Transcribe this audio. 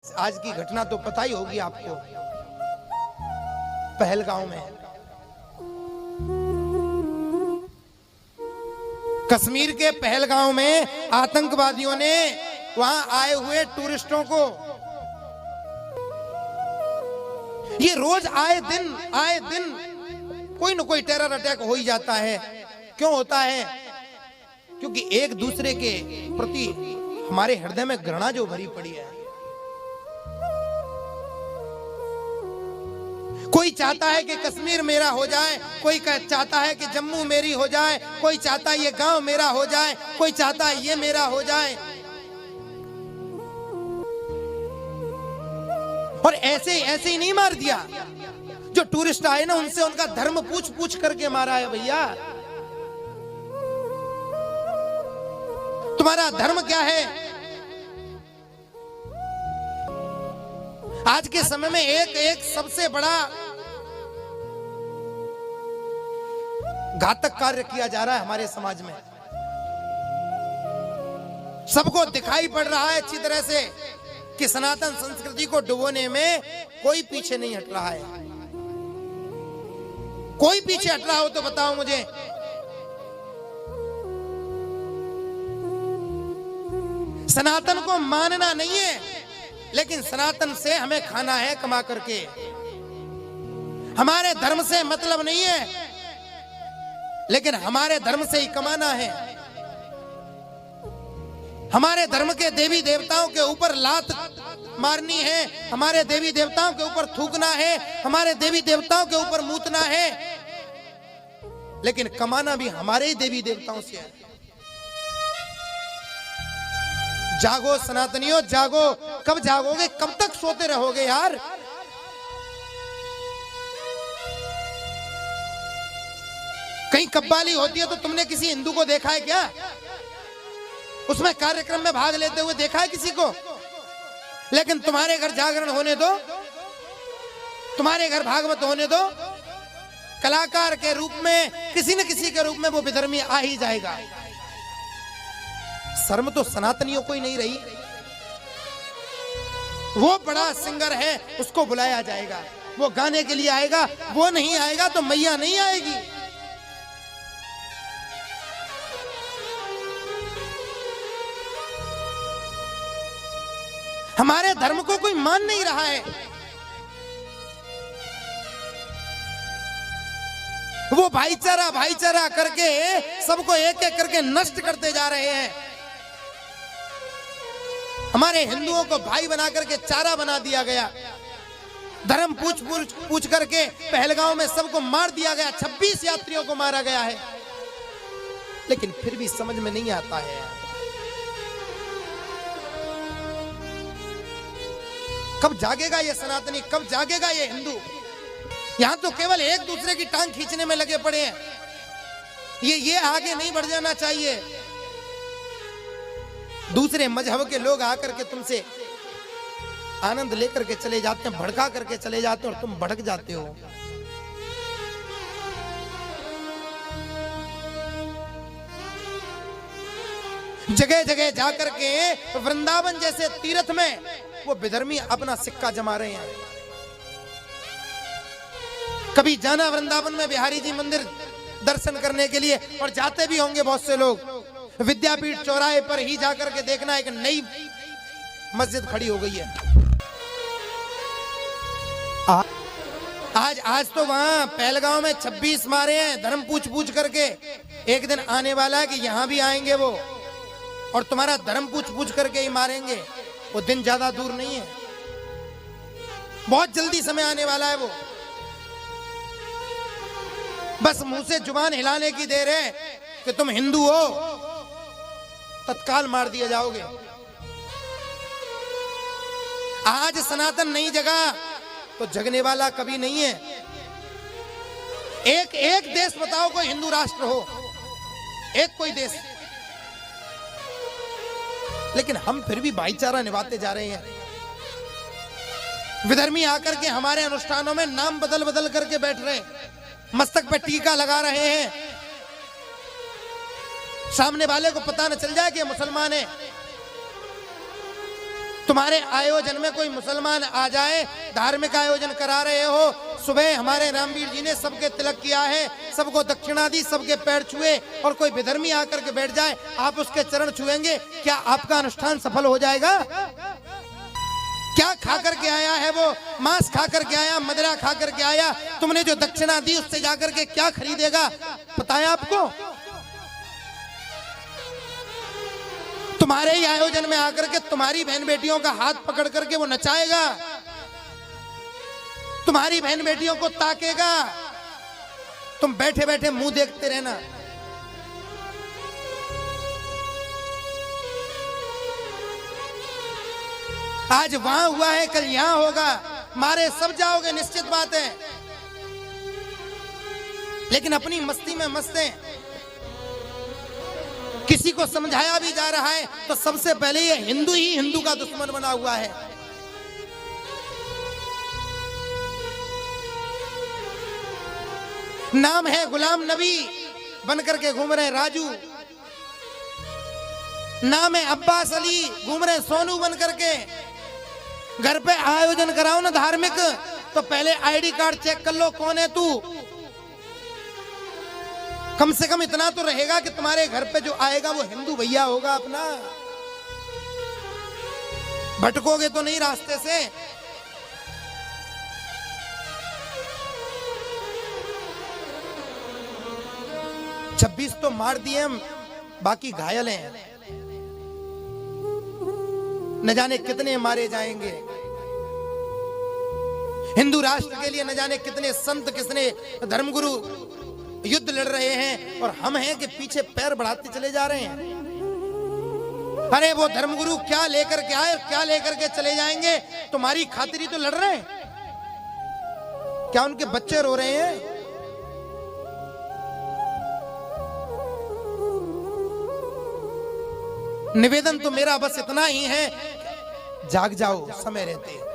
आज की घटना तो पता ही होगी आपको। पहलगांव में, कश्मीर के पहलगांव में आतंकवादियों ने वहां आए हुए टूरिस्टों को, ये रोज आए दिन कोई न कोई टेरर अटैक हो ही जाता है। क्यों होता है? क्योंकि एक दूसरे के प्रति हमारे हृदय में घृणा जो भरी पड़ी है। कोई चाहता है कि कश्मीर मेरा हो जाए, कोई चाहता है कि जम्मू मेरी हो जाए, कोई चाहता है ये गांव मेरा हो जाए, कोई चाहता है ये मेरा हो जाए। और ऐसे ही नहीं मार दिया। जो टूरिस्ट आए ना, उनसे उनका धर्म पूछ करके मारा है। भैया, तुम्हारा धर्म क्या है? आज के समय में एक सबसे बड़ा घातक कार्य किया जा रहा है हमारे समाज में। सबको दिखाई पड़ रहा है अच्छी तरह से कि सनातन संस्कृति को डुबोने में कोई पीछे नहीं हट रहा है। कोई पीछे हट रहा हो तो बताओ मुझे। सनातन को मानना नहीं है, लेकिन सनातन से हमें खाना है कमा करके। हमारे धर्म से मतलब नहीं है, लेकिन हमारे धर्म से ही कमाना है। हमारे धर्म के देवी देवताओं के ऊपर लात मारनी है, हमारे देवी देवताओं के ऊपर थूकना है, हमारे देवी देवताओं के ऊपर मूतना है, लेकिन कमाना भी हमारे ही देवी देवताओं से है। जागो सनातनियों, जागो। कब जागोगे? कब तक सोते रहोगे यार? कहीं कव्वाली होती है तो तुमने किसी हिंदू को देखा है क्या? उसमें कार्यक्रम में भाग लेते हुए देखा है किसी को? लेकिन तुम्हारे घर जागरण होने दो, तुम्हारे घर भागवत होने दो, कलाकार के रूप में, किसी न किसी के रूप में वो विधर्मी आ ही जाएगा। शर्म तो सनातनियों को ही नहीं रही। वो बड़ा सिंगर है, उसको बुलाया जाएगा, वो गाने के लिए आएगा, वो नहीं आएगा तो मैया नहीं आएगी। हमारे धर्म को कोई मान नहीं रहा है। वो भाईचारा करके सबको एक एक करके नष्ट करते जा रहे हैं। हमारे हिंदुओं को भाई बना करके चारा बना दिया गया। धर्म पूछ करके पहलगांव में सबको मार दिया गया। 26 यात्रियों को मारा गया है, लेकिन फिर भी समझ में नहीं आता है। कब जागेगा ये सनातनी? कब जागेगा ये हिंदू? यहां तो केवल एक दूसरे की टांग खींचने में लगे पड़े हैं। ये आगे नहीं बढ़ जाना चाहिए। दूसरे मजहब के लोग आकर के तुमसे आनंद लेकर के चले जाते हैं, भड़का करके चले जाते हैं, और तुम भड़क जाते हो। जगह जगह जाकर के वृंदावन जैसे तीर्थ में वो विधर्मी अपना सिक्का जमा रहे हैं। कभी जाना वृंदावन में बिहारी जी मंदिर दर्शन करने के लिए, और जाते भी होंगे बहुत से लोग। विद्यापीठ चौराहे पर ही जाकर के देखना, एक नई मस्जिद खड़ी हो गई है। आज तो वहां पहलगांव में 26 मारे हैं धर्म पूछ करके। एक दिन आने वाला है कि यहां भी आएंगे वो, और तुम्हारा धर्म पूछ करके ही मारेंगे। वो दिन ज्यादा दूर नहीं है, बहुत जल्दी समय आने वाला है वो। बस मुंह से जुबान हिलाने की देर है कि तुम हिंदू हो, तत्काल मार दिए जाओगे। आज सनातन नहीं जगा तो जगने वाला कभी नहीं है। एक देश बताओ कोई हिंदू राष्ट्र हो, एक कोई देश। लेकिन हम फिर भी भाईचारा निभाते जा रहे हैं। विधर्मी आकर के हमारे अनुष्ठानों में नाम बदल करके बैठ रहे हैं, मस्तक पे टीका लगा रहे हैं। सामने वाले को पता न चल जाए कि मुसलमान है। तुम्हारे आयोजन में कोई मुसलमान आ जाए, धार्मिक आयोजन करा रहे हो, सुबह हमारे रामवीर जी ने सबके तिलक किया है, सबको दक्षिणा दी, सबके पैर छुए, और कोई विधर्मी आकर के बैठ जाए, आप उसके चरण छुएंगे, क्या आपका अनुष्ठान सफल हो जाएगा? क्या खा करके आया है वो? मांस खा करके आया, मदिरा खा करके आया, तुमने जो दक्षिणा दी उससे जाकर के क्या खरीदेगा? पता है आपको? तुम्हारे ही आयोजन में आकर के तुम्हारी बहन बेटियों का हाथ पकड़ करके वो नचाएगा, तुम्हारी बहन बेटियों को ताकेगा, तुम बैठे बैठे मुंह देखते रहना। आज वहां हुआ है, कल यहां होगा, मारे सब जाओगे, निश्चित बात है। लेकिन अपनी मस्ती में मस्त हैं। किसी को समझाया भी जा रहा है तो सबसे पहले ये हिंदू ही हिंदू का दुश्मन बना हुआ है। नाम है गुलाम नबी, बनकर के घूम रहे राजू। नाम है अब्बास अली, घूम रहे सोनू बनकर के। घर पे आयोजन कराओ ना धार्मिक, तो पहले आईडी कार्ड चेक कर लो, कौन है तू। कम से कम इतना तो रहेगा कि तुम्हारे घर पे जो आएगा वो हिंदू भैया होगा अपना। भटकोगे तो नहीं रास्ते से। छब्बीस तो मार दिए हम, बाकी घायल हैं, न जाने कितने मारे जाएंगे। हिंदू राष्ट्र के लिए न जाने कितने संत, कितने धर्मगुरु युद्ध लड़ रहे हैं, और हम हैं कि पीछे पैर बढ़ाते चले जा रहे हैं। अरे वो धर्मगुरु क्या लेकर के आए, क्या लेकर के चले जाएंगे? तुम्हारी खातिरी तो लड़ रहे हैं। क्या उनके बच्चे रो रहे हैं? निवेदन तो मेरा बस इतना ही है, जाग जाओ, समय रहते हैं।